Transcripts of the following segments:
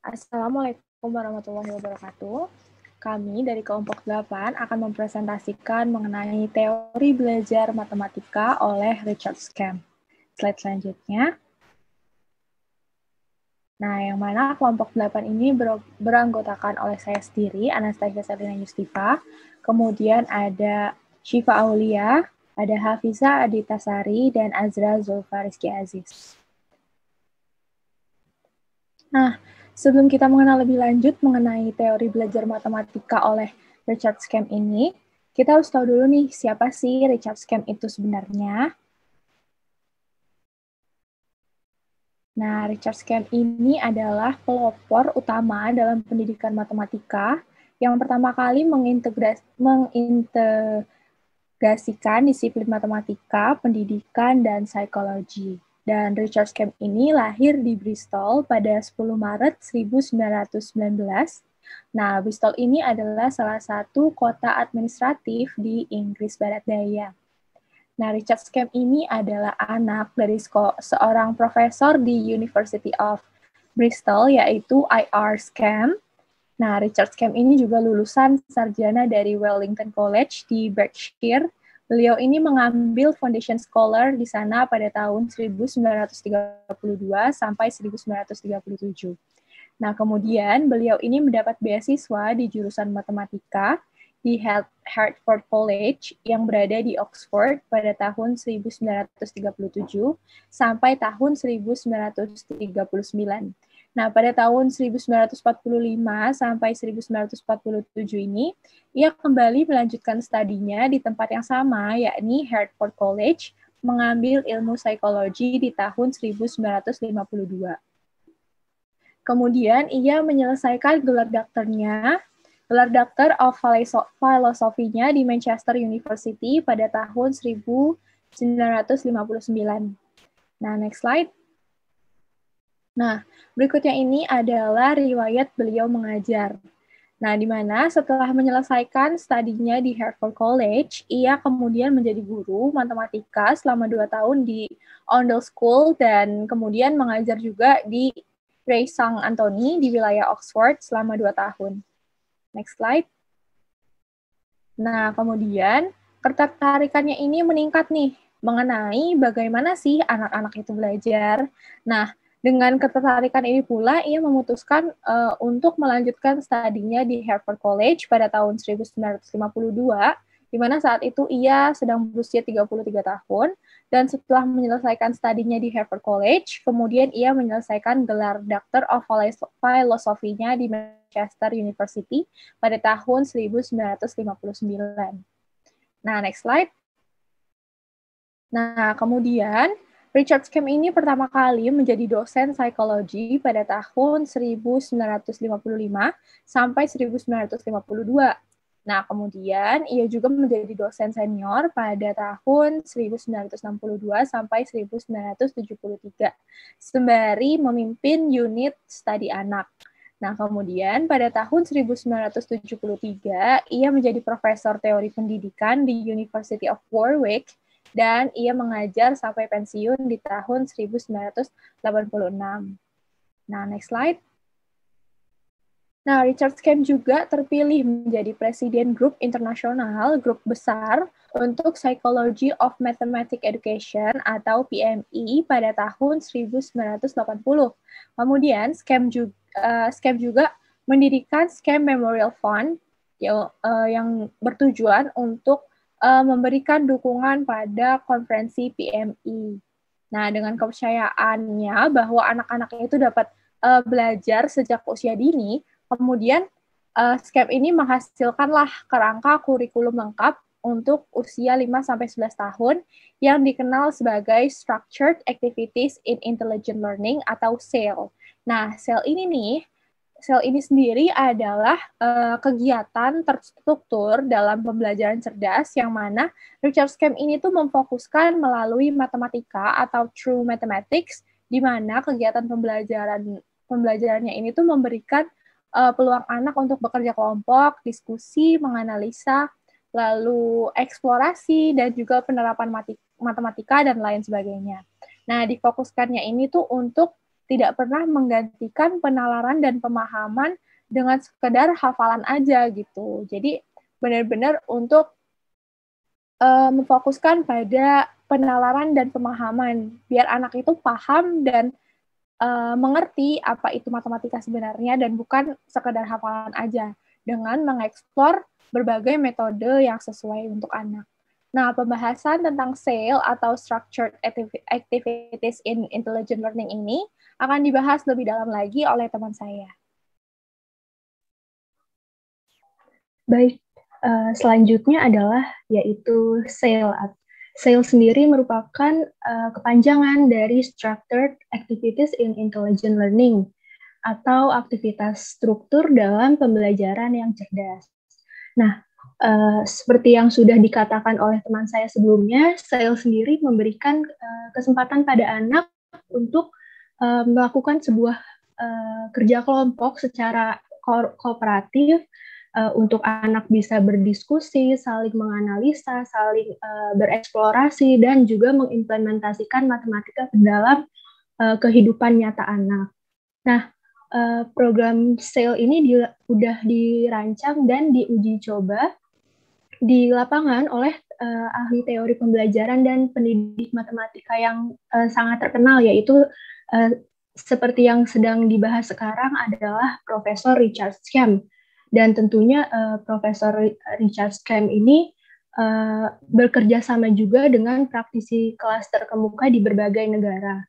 Assalamualaikum warahmatullahi wabarakatuh. Kami dari kelompok 8 akan mempresentasikan mengenai teori belajar matematika oleh Richard Scamm. Slide selanjutnya. Nah, yang mana kelompok 8 ini beranggotakan oleh saya sendiri, Anastasia Selina Yustifa, kemudian ada Syifa Aulia, ada Hafiza Aditasari, dan Azra Zulfa Rizky Aziz. Nah, sebelum kita mengenal lebih lanjut mengenai teori belajar matematika oleh Richard Scamm ini, kita harus tahu dulu nih, siapa sih Richard Scamm itu sebenarnya? Nah, Richard Scamm ini adalah pelopor utama dalam pendidikan matematika yang pertama kali mengintegrasikan disiplin matematika, pendidikan, dan psikologi. Dan Richard Scamm ini lahir di Bristol pada 10 Maret 1919. Nah, Bristol ini adalah salah satu kota administratif di Inggris Barat Daya. Nah, Richard Scamm ini adalah anak dari seorang profesor di University of Bristol, yaitu I.R. Scamm. Nah, Richard Scamm ini juga lulusan sarjana dari Wellington College di Berkshire. Beliau ini mengambil Foundation Scholar di sana pada tahun 1932 sampai 1937. Nah, kemudian beliau ini mendapat beasiswa di jurusan matematika di Hertford College yang berada di Oxford pada tahun 1937 sampai tahun 1939. Nah, pada tahun 1945 sampai 1947 ini, ia kembali melanjutkan studinya di tempat yang sama, yakni Hertford College, mengambil ilmu psikologi di tahun 1952. Kemudian, ia menyelesaikan gelar dokternya, gelar Doctor of Philosophy-nya di Manchester University pada tahun 1959. Nah, next slide. Nah, berikutnya ini adalah riwayat beliau mengajar. Nah, di mana setelah menyelesaikan studinya di Hertford College, ia kemudian menjadi guru matematika selama 2 tahun di Oundle School dan kemudian mengajar juga di Grey St. Anthony di wilayah Oxford selama 2 tahun. Next slide. Nah, kemudian ketertarikannya ini meningkat nih mengenai bagaimana sih anak-anak itu belajar. Nah, dengan ketertarikan ini pula, ia memutuskan untuk melanjutkan studinya di Hertford College pada tahun 1952, di mana saat itu ia sedang berusia 33 tahun, dan setelah menyelesaikan studinya di Hertford College, kemudian ia menyelesaikan gelar Doctor of Philosophy-nya di Manchester University pada tahun 1959. Nah, next slide. Nah, kemudian Richard Scamm ini pertama kali menjadi dosen psikologi pada tahun 1955 sampai 1952. Nah, kemudian ia juga menjadi dosen senior pada tahun 1962 sampai 1973, sembari memimpin unit studi anak. Nah, kemudian pada tahun 1973, ia menjadi profesor teori pendidikan di University of Warwick, dan ia mengajar sampai pensiun di tahun 1986. Nah, next slide. Nah, Richard Scamm juga terpilih menjadi presiden grup internasional, grup besar untuk Psychology of Mathematics Education atau PME pada tahun 1980. Kemudian, Scamm juga mendirikan Scamm Memorial Fund yang bertujuan untuk memberikan dukungan pada konferensi PME. Nah, dengan kepercayaannya bahwa anak-anak itu dapat belajar sejak usia dini, kemudian Scamm ini menghasilkanlah kerangka kurikulum lengkap untuk usia 5-11 tahun yang dikenal sebagai Structured Activities in Intelligent Learning atau SAIL. Nah, SAIL ini sendiri adalah kegiatan terstruktur dalam pembelajaran cerdas yang mana Richard Scamm ini tuh memfokuskan melalui matematika atau true mathematics, di mana kegiatan pembelajarannya ini tuh memberikan peluang anak untuk bekerja kelompok, diskusi, menganalisa, lalu eksplorasi, dan juga penerapan matematika dan lain sebagainya. Nah, difokuskannya ini tuh untuk tidak pernah menggantikan penalaran dan pemahaman dengan sekedar hafalan aja gitu. Jadi benar-benar untuk memfokuskan pada penalaran dan pemahaman, biar anak itu paham dan mengerti apa itu matematika sebenarnya dan bukan sekedar hafalan aja, dengan mengeksplor berbagai metode yang sesuai untuk anak. Nah, pembahasan tentang SAIL atau Structured Activities in Intelligent Learning ini akan dibahas lebih dalam lagi oleh teman saya. Baik, selanjutnya adalah yaitu SAIL. SAIL sendiri merupakan kepanjangan dari Structured Activities in Intelligent Learning atau aktivitas struktur dalam pembelajaran yang cerdas. Nah, seperti yang sudah dikatakan oleh teman saya sebelumnya, SAIL sendiri memberikan kesempatan pada anak untuk melakukan sebuah kerja kelompok secara kooperatif untuk anak bisa berdiskusi, saling menganalisa, saling bereksplorasi, dan juga mengimplementasikan matematika ke dalam kehidupan nyata anak. Nah, program SAIL ini sudah dirancang dan diuji coba di lapangan oleh ahli teori pembelajaran dan pendidik matematika yang sangat terkenal, yaitu seperti yang sedang dibahas sekarang adalah Profesor Richard Scamm. Dan tentunya Profesor Richard Scamm ini bekerja sama juga dengan praktisi kelas terkemuka di berbagai negara.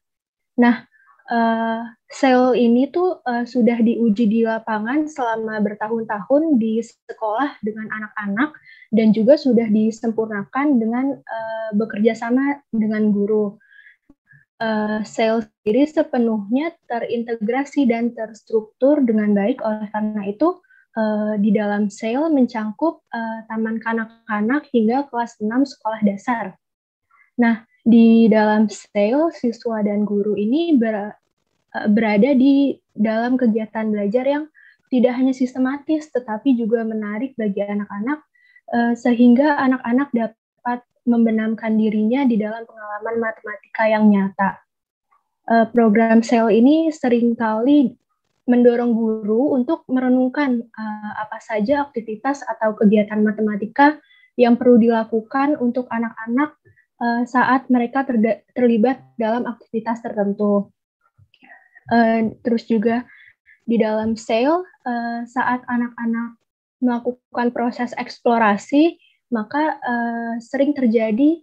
Nah, SAIL ini tuh sudah diuji di lapangan selama bertahun-tahun di sekolah dengan anak-anak dan juga sudah disempurnakan dengan bekerja sama dengan guru. SAIL sendiri sepenuhnya terintegrasi dan terstruktur dengan baik, oleh karena itu di dalam SAIL mencangkup taman kanak-kanak hingga kelas 6 sekolah dasar. Nah, di dalam SAIL, siswa dan guru ini berada di dalam kegiatan belajar yang tidak hanya sistematis, tetapi juga menarik bagi anak-anak, sehingga anak-anak dapat membenamkan dirinya di dalam pengalaman matematika yang nyata. Program SAIL ini seringkali mendorong guru untuk merenungkan apa saja aktivitas atau kegiatan matematika yang perlu dilakukan untuk anak-anak saat mereka terlibat dalam aktivitas tertentu. Terus juga di dalam SAIL, saat anak-anak melakukan proses eksplorasi, maka sering terjadi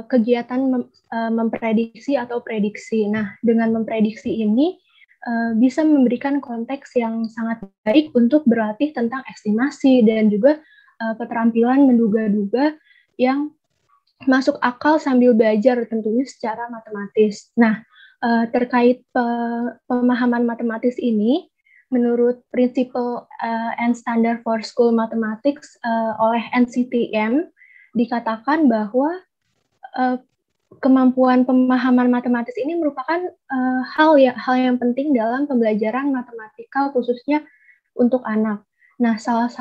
kegiatan memprediksi atau prediksi. Nah, dengan memprediksi ini bisa memberikan konteks yang sangat baik untuk berlatih tentang estimasi dan juga keterampilan menduga-duga yang masuk akal sambil belajar tentunya secara matematis. Nah, terkait pemahaman matematis ini, menurut Principle and Standard for School Mathematics oleh NCTM, dikatakan bahwa kemampuan pemahaman matematis ini merupakan hal yang penting dalam pembelajaran matematika khususnya untuk anak. Nah, salah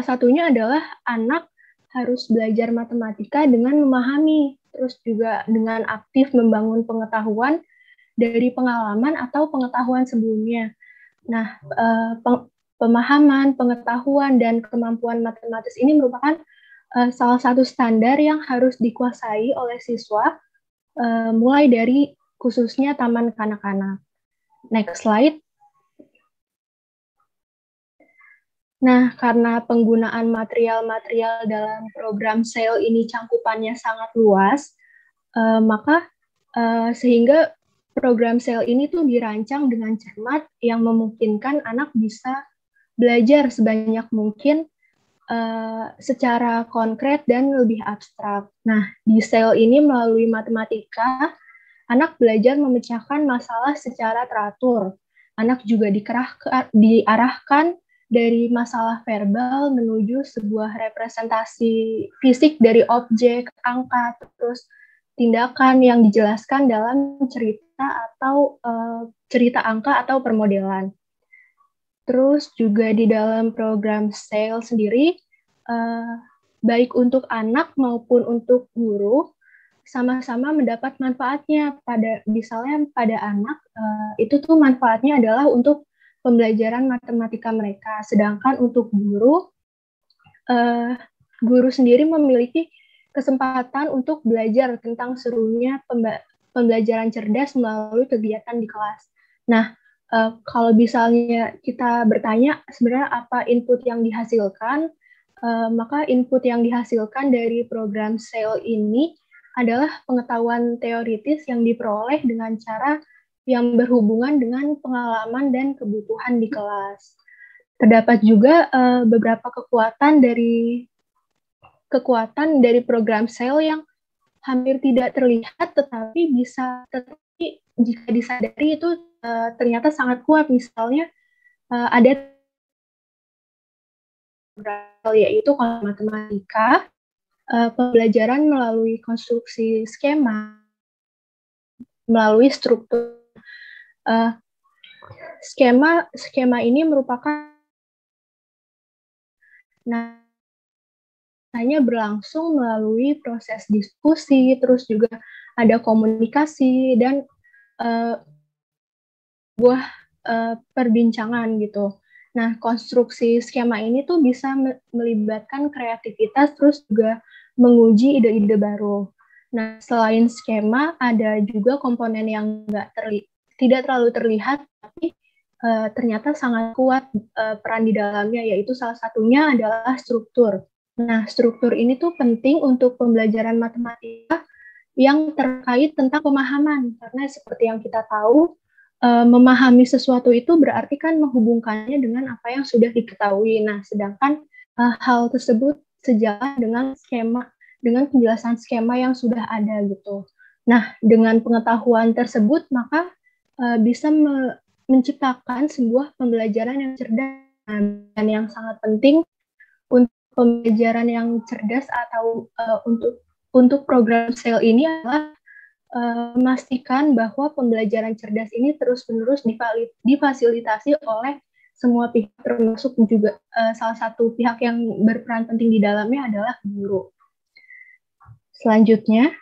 satunya adalah anak harus belajar matematika dengan memahami, terus juga dengan aktif membangun pengetahuan dari pengalaman atau pengetahuan sebelumnya. Nah, pemahaman, pengetahuan, dan kemampuan matematis ini merupakan salah satu standar yang harus dikuasai oleh siswa, mulai dari khususnya taman kanak-kanak. Next slide. Nah, karena penggunaan material-material dalam program SAIL ini cangkupannya sangat luas, maka sehingga program SAIL ini tuh dirancang dengan cermat yang memungkinkan anak bisa belajar sebanyak mungkin secara konkret dan lebih abstrak. Nah, di SAIL ini melalui matematika, anak belajar memecahkan masalah secara teratur. Anak juga diarahkan dari masalah verbal menuju sebuah representasi fisik dari objek, angka, terus tindakan yang dijelaskan dalam cerita atau cerita angka atau permodelan. Terus juga di dalam program SAIL sendiri, baik untuk anak maupun untuk guru, sama-sama mendapat manfaatnya. Misalnya pada anak, itu tuh manfaatnya adalah untuk pembelajaran matematika mereka. Sedangkan untuk guru sendiri memiliki kesempatan untuk belajar tentang serunya pembelajaran cerdas melalui kegiatan di kelas. Nah, kalau misalnya kita bertanya sebenarnya apa input yang dihasilkan, maka input yang dihasilkan dari program SAIL ini adalah pengetahuan teoritis yang diperoleh dengan cara yang berhubungan dengan pengalaman dan kebutuhan di kelas. Terdapat juga beberapa kekuatan dari program SAIL yang hampir tidak terlihat, tetapi jika disadari itu ternyata sangat kuat. Misalnya ada yaitu matematika, pembelajaran melalui konstruksi skema, melalui struktur. Skema ini merupakan hanya berlangsung melalui proses diskusi, terus juga ada komunikasi dan buah perbincangan gitu. Nah, konstruksi skema ini tuh bisa melibatkan kreativitas, terus juga menguji ide-ide baru. Nah, selain skema, ada juga komponen yang tidak terlalu terlihat, tapi ternyata sangat kuat peran di dalamnya, yaitu salah satunya adalah struktur. Nah, struktur ini tuh penting untuk pembelajaran matematika yang terkait tentang pemahaman, karena seperti yang kita tahu, memahami sesuatu itu berarti kan menghubungkannya dengan apa yang sudah diketahui. Nah, sedangkan hal tersebut sejalan dengan penjelasan skema yang sudah ada gitu. Nah, dengan pengetahuan tersebut, maka bisa menciptakan sebuah pembelajaran yang cerdas dan yang sangat penting untuk pembelajaran yang cerdas atau untuk program SAIL ini adalah memastikan bahwa pembelajaran cerdas ini terus-menerus difasilitasi oleh semua pihak, termasuk juga salah satu pihak yang berperan penting di dalamnya adalah guru. Selanjutnya,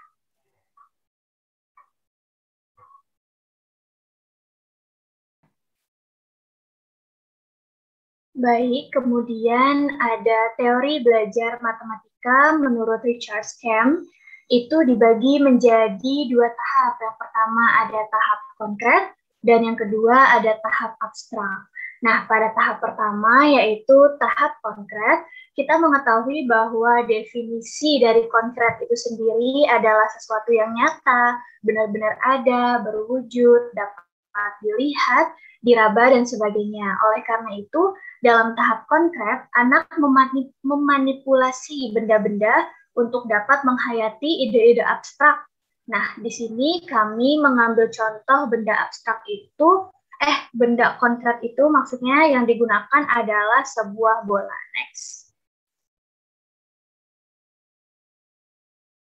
baik, kemudian ada teori belajar matematika menurut Richard Skem. Itu dibagi menjadi dua tahap. Yang pertama ada tahap konkret, dan yang kedua ada tahap abstrak. Nah, pada tahap pertama, yaitu tahap konkret, kita mengetahui bahwa definisi dari konkret itu sendiri adalah sesuatu yang nyata, benar-benar ada, berwujud, dapat dilihat, diraba, dan sebagainya. Oleh karena itu, dalam tahap konkret, anak memanipulasi benda-benda untuk dapat menghayati ide-ide abstrak. Nah, di sini kami mengambil contoh benda abstrak itu, benda konkret itu maksudnya yang digunakan adalah sebuah bola. Next.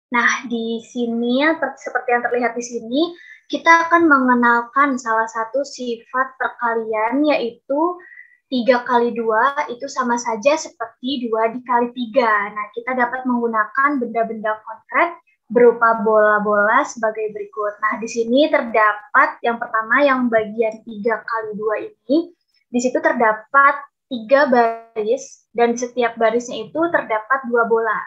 Nah, di sini seperti yang terlihat di sini, kita akan mengenalkan salah satu sifat perkalian, yaitu 3 kali 2 itu sama saja seperti 2 dikali 3. Nah, kita dapat menggunakan benda-benda konkret berupa bola-bola sebagai berikut. Nah, di sini terdapat yang pertama yang bagian 3 kali 2 ini. Di situ terdapat 3 baris dan di setiap barisnya itu terdapat 2 bola.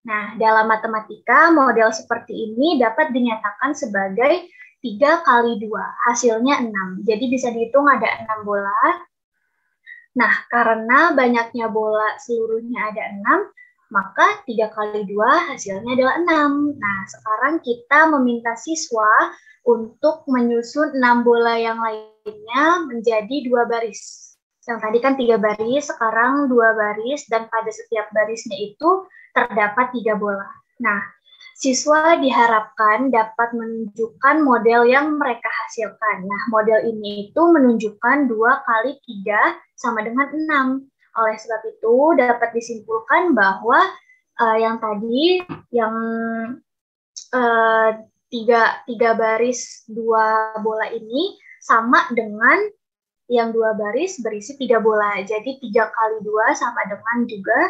Nah, dalam matematika model seperti ini dapat dinyatakan sebagai 3 kali 2, hasilnya 6. Jadi bisa dihitung ada 6 bola. Nah, karena banyaknya bola seluruhnya ada 6, maka 3 kali 2 hasilnya adalah 6. Nah, sekarang kita meminta siswa untuk menyusun 6 bola yang lainnya menjadi 2 baris. Yang tadi kan 3 baris, sekarang 2 baris, dan pada setiap barisnya itu terdapat 3 bola. Nah, siswa diharapkan dapat menunjukkan model yang mereka hasilkan. Nah, model ini itu menunjukkan 2 kali 3 sama dengan 6. Oleh sebab itu, dapat disimpulkan bahwa yang tadi, yang 3 baris 2 bola ini sama dengan yang 2 baris berisi 3 bola. Jadi 3 kali 2 sama dengan juga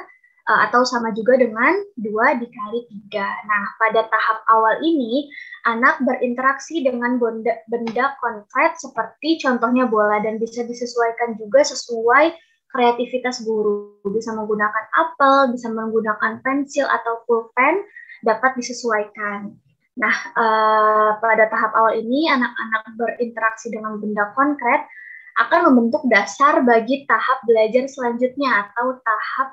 atau sama juga dengan 2 dikali 3. Nah, pada tahap awal ini, anak berinteraksi dengan benda konkret seperti contohnya bola dan bisa disesuaikan juga sesuai kreativitas guru. Bisa menggunakan apel, bisa menggunakan pensil atau pulpen, dapat disesuaikan. Nah, pada tahap awal ini, anak-anak berinteraksi dengan benda konkret akan membentuk dasar bagi tahap belajar selanjutnya atau tahap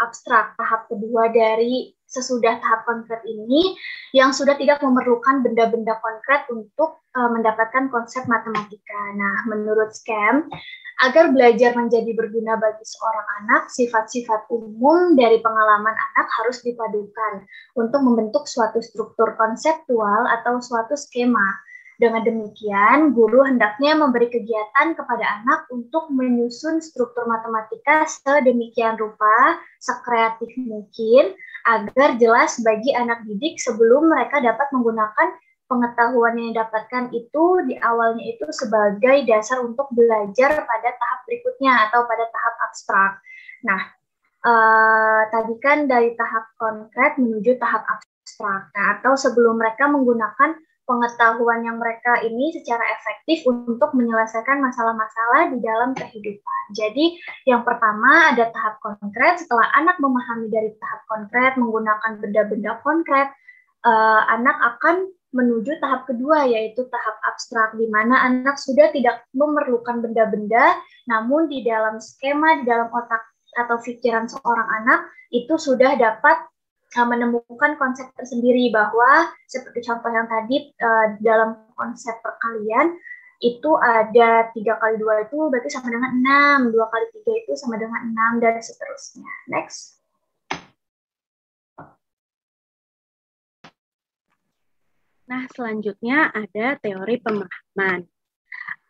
abstrak, tahap kedua dari sesudah tahap konkret ini yang sudah tidak memerlukan benda-benda konkret untuk mendapatkan konsep matematika. Nah, menurut SCAM, agar belajar menjadi berguna bagi seorang anak, sifat-sifat umum dari pengalaman anak harus dipadukan untuk membentuk suatu struktur konseptual atau suatu skema. Dengan demikian, guru hendaknya memberi kegiatan kepada anak untuk menyusun struktur matematika sedemikian rupa, sekreatif mungkin, agar jelas bagi anak didik sebelum mereka dapat menggunakan pengetahuan yang didapatkan itu di awalnya itu sebagai dasar untuk belajar pada tahap berikutnya atau pada tahap abstrak. Nah, tadi kan dari tahap konkret menuju tahap abstrak. Nah, atau sebelum mereka menggunakan pengetahuan yang mereka ini secara efektif untuk menyelesaikan masalah-masalah di dalam kehidupan. Jadi, yang pertama ada tahap konkret. Setelah anak memahami dari tahap konkret, menggunakan benda-benda konkret, anak akan menuju tahap kedua, yaitu tahap abstrak, di mana anak sudah tidak memerlukan benda-benda, namun di dalam skema, di dalam otak atau pikiran seorang anak, itu sudah dapat menemukan konsep tersendiri bahwa, seperti contoh yang tadi, dalam konsep perkalian, itu ada 3 kali 2 itu berarti sama dengan 6, 2 kali 3 itu sama dengan 6, dan seterusnya. Next. Nah, selanjutnya ada teori pemahaman.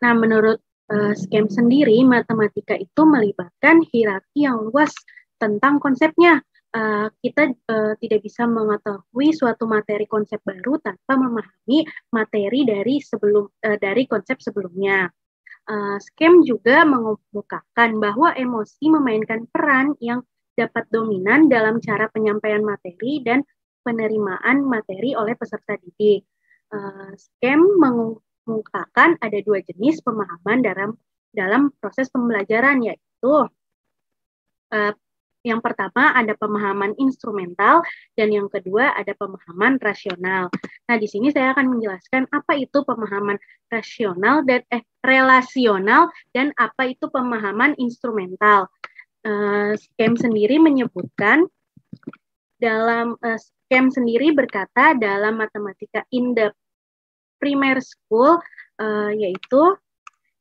Nah, menurut SCAM sendiri, matematika itu melibatkan hierarki yang luas tentang konsepnya. Kita tidak bisa mengetahui suatu materi konsep baru tanpa memahami materi dari konsep sebelumnya. SCAM juga mengemukakan bahwa emosi memainkan peran yang dapat dominan dalam cara penyampaian materi dan penerimaan materi oleh peserta didik. SCAM mengungkapkan ada 2 jenis pemahaman dalam proses pembelajaran, yaitu yang pertama ada pemahaman instrumental dan yang kedua ada pemahaman rasional. Nah, di sini saya akan menjelaskan apa itu pemahaman relasional dan apa itu pemahaman instrumental. SCAM sendiri menyebutkan SCAM sendiri berkata dalam matematika in the primary school, yaitu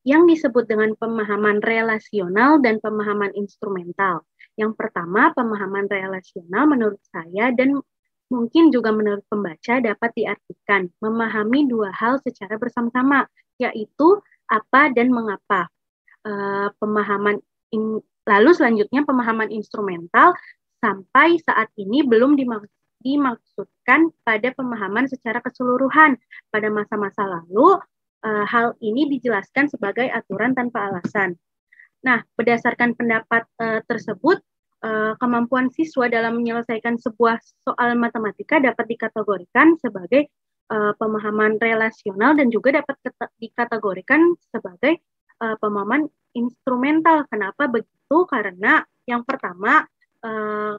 yang disebut dengan pemahaman relasional dan pemahaman instrumental. Yang pertama, pemahaman relasional menurut saya dan mungkin juga menurut pembaca dapat diartikan memahami 2 hal secara bersama-sama, yaitu apa dan mengapa. Lalu selanjutnya pemahaman instrumental sampai saat ini belum dimaksudkan pada pemahaman secara keseluruhan. Pada masa-masa lalu, hal ini dijelaskan sebagai aturan tanpa alasan. Nah, berdasarkan pendapat tersebut, kemampuan siswa dalam menyelesaikan sebuah soal matematika dapat dikategorikan sebagai pemahaman relasional dan juga dapat dikategorikan sebagai pemahaman instrumental. Kenapa begitu? Karena yang pertama,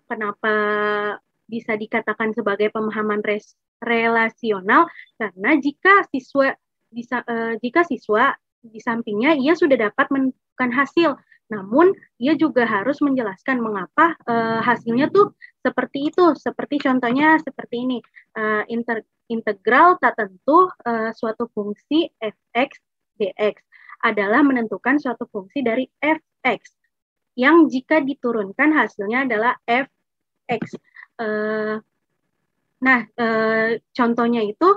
kenapa bisa dikatakan sebagai pemahaman relasional? Karena jika siswa di sampingnya ia sudah dapat menentukan hasil, namun ia juga harus menjelaskan mengapa hasilnya tuh seperti itu. Seperti contohnya seperti ini, integral tak tentu suatu fungsi fx dx adalah menentukan suatu fungsi dari fx yang jika diturunkan hasilnya adalah fx. Contohnya itu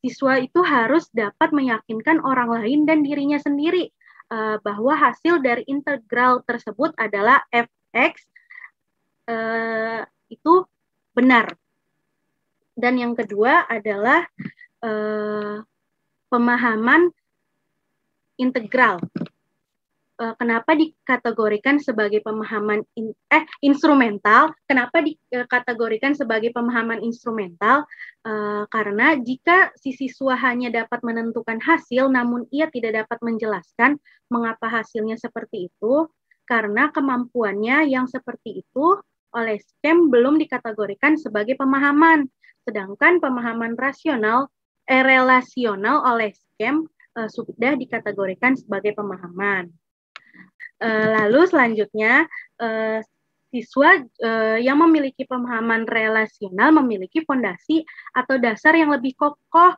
siswa itu harus dapat meyakinkan orang lain dan dirinya sendiri bahwa hasil dari integral tersebut adalah fx itu benar. Dan yang kedua adalah pemahaman integral. kenapa dikategorikan sebagai pemahaman instrumental? Kenapa dikategorikan sebagai pemahaman instrumental? Karena jika si siswa hanya dapat menentukan hasil, namun ia tidak dapat menjelaskan mengapa hasilnya seperti itu, karena kemampuannya yang seperti itu oleh SCAMP belum dikategorikan sebagai pemahaman. Sedangkan pemahaman relasional oleh SCAMP sudah dikategorikan sebagai pemahaman. Lalu selanjutnya, siswa yang memiliki pemahaman relasional memiliki fondasi atau dasar yang lebih kokoh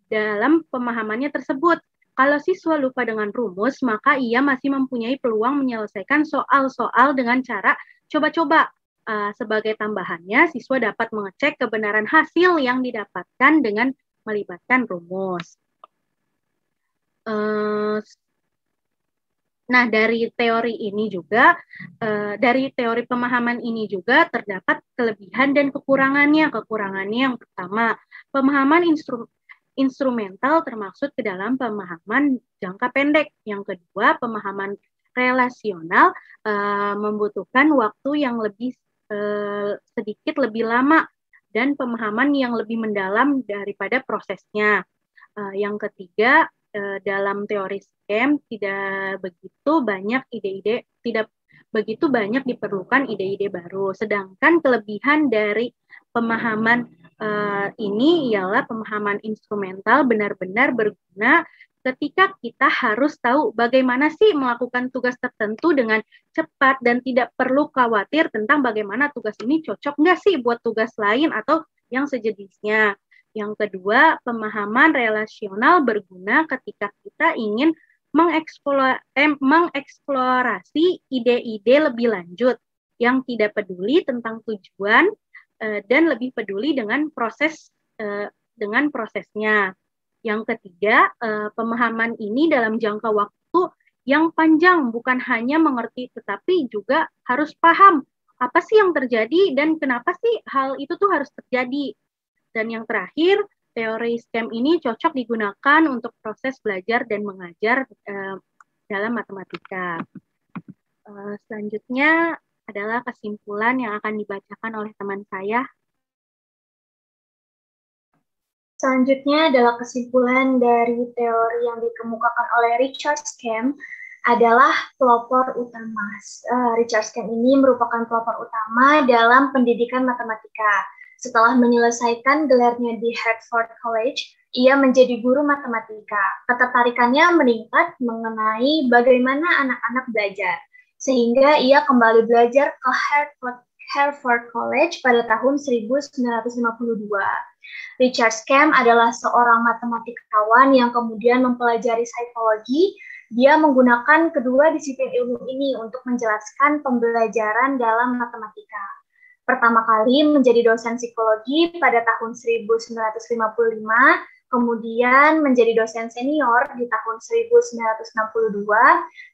dalam pemahamannya tersebut. Kalau siswa lupa dengan rumus, maka ia masih mempunyai peluang menyelesaikan soal-soal dengan cara coba-coba. Sebagai tambahannya, siswa dapat mengecek kebenaran hasil yang didapatkan dengan melibatkan rumus. Nah, dari teori ini juga, dari teori pemahaman ini juga terdapat kelebihan dan kekurangannya. Kekurangannya yang pertama, pemahaman instrumental termasuk ke dalam pemahaman jangka pendek. Yang kedua, pemahaman relasional membutuhkan waktu yang lebih sedikit lebih lama dan pemahaman yang lebih mendalam daripada prosesnya. Yang ketiga, dalam teori SCAMP tidak begitu banyak diperlukan ide-ide baru. Sedangkan kelebihan dari pemahaman ini ialah pemahaman instrumental benar-benar berguna ketika kita harus tahu bagaimana sih melakukan tugas tertentu dengan cepat dan tidak perlu khawatir tentang bagaimana tugas ini cocok nggak sih buat tugas lain atau yang sejenisnya. Yang kedua, pemahaman relasional berguna ketika kita ingin mengeksplorasi ide-ide lebih lanjut yang tidak peduli tentang tujuan dan lebih peduli dengan prosesnya. Yang ketiga, pemahaman ini dalam jangka waktu yang panjang, bukan hanya mengerti tetapi juga harus paham apa sih yang terjadi dan kenapa sih hal itu tuh harus terjadi. Dan yang terakhir, teori SCAMP ini cocok digunakan untuk proses belajar dan mengajar dalam matematika. Selanjutnya adalah kesimpulan yang akan dibacakan oleh teman saya. Selanjutnya adalah kesimpulan dari teori yang dikemukakan oleh Richard SCAMP adalah pelopor utama. Richard SCAMP ini merupakan pelopor utama dalam pendidikan matematika. Setelah menyelesaikan gelarnya di Hertford College, ia menjadi guru matematika. Ketertarikannya meningkat mengenai bagaimana anak-anak belajar, sehingga ia kembali belajar ke Hertford College pada tahun 1952. Richard SCAMP adalah seorang matematikawan yang kemudian mempelajari psikologi. Dia menggunakan kedua disiplin ilmu ini untuk menjelaskan pembelajaran dalam matematika. Pertama kali menjadi dosen psikologi pada tahun 1955, kemudian menjadi dosen senior di tahun 1962,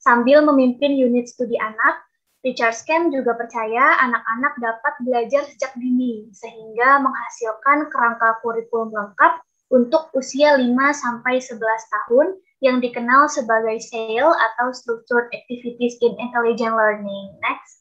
sambil memimpin unit studi anak. Richard SCAMP juga percaya anak-anak dapat belajar sejak dini, sehingga menghasilkan kerangka kurikulum lengkap untuk usia 5-11 tahun yang dikenal sebagai SAIL atau Structured Activities in Intelligent Learning. Next.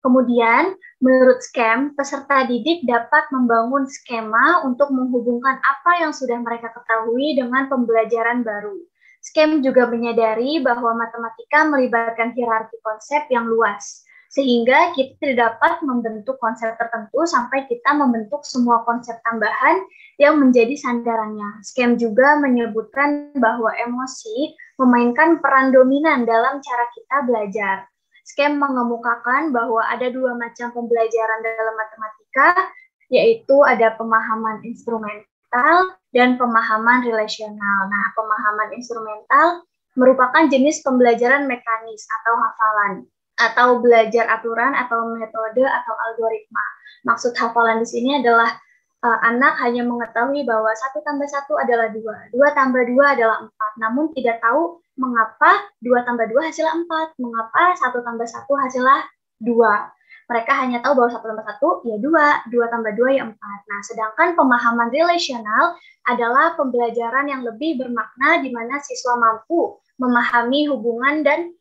Kemudian, menurut SCAMP, peserta didik dapat membangun skema untuk menghubungkan apa yang sudah mereka ketahui dengan pembelajaran baru. SCAMP juga menyadari bahwa matematika melibatkan hierarki konsep yang luas, sehingga kita tidak dapat membentuk konsep tertentu sampai kita membentuk semua konsep tambahan yang menjadi sandarannya. SCAMP juga menyebutkan bahwa emosi memainkan peran dominan dalam cara kita belajar. SCAMP mengemukakan bahwa ada dua macam pembelajaran dalam matematika, yaitu ada pemahaman instrumental dan pemahaman relasional. Nah, pemahaman instrumental merupakan jenis pembelajaran mekanis atau hafalan, atau belajar aturan atau metode atau algoritma. Maksud hafalan di sini adalah anak hanya mengetahui bahwa 1 tambah 1 adalah 2, 2 tambah 2 adalah 4, namun tidak tahu mengapa 2 tambah 2 hasilnya 4, mengapa 1 tambah 1 hasilnya 2. Mereka hanya tahu bahwa 1 tambah 1 ya 2, 2 tambah 2 ya 4. Nah, sedangkan pemahaman relasional adalah pembelajaran yang lebih bermakna di mana siswa mampu memahami hubungan dan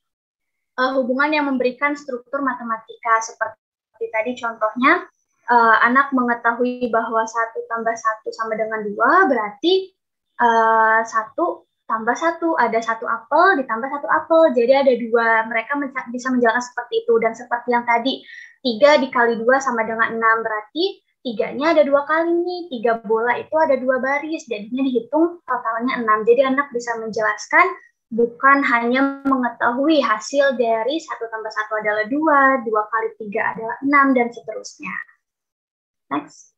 hubungan yang memberikan struktur matematika. Seperti tadi contohnya, anak mengetahui bahwa 1 tambah 1 sama dengan 2, berarti 1 tambah 1, ada 1 apel ditambah 1 apel, jadi ada 2. Mereka bisa menjelaskan seperti itu. Dan seperti yang tadi, 3 dikali 2 sama dengan 6, berarti 3-nya ada 2 kali nih, 3 bola itu ada 2 baris, jadinya dihitung totalnya 6. Jadi anak bisa menjelaskan, bukan hanya mengetahui hasil dari 1 tambah 1 adalah 2, 2 kali 3 adalah 6, dan seterusnya. Next.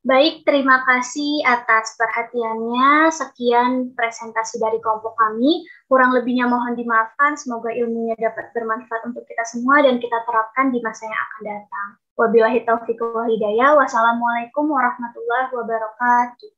Baik, terima kasih atas perhatiannya. Sekian presentasi dari kelompok kami. Kurang lebihnya mohon dimaafkan. Semoga ilmunya dapat bermanfaat untuk kita semua dan kita terapkan di masa yang akan datang. Wabillahi taufiq wal hidayah. Wassalamualaikum warahmatullahi wabarakatuh.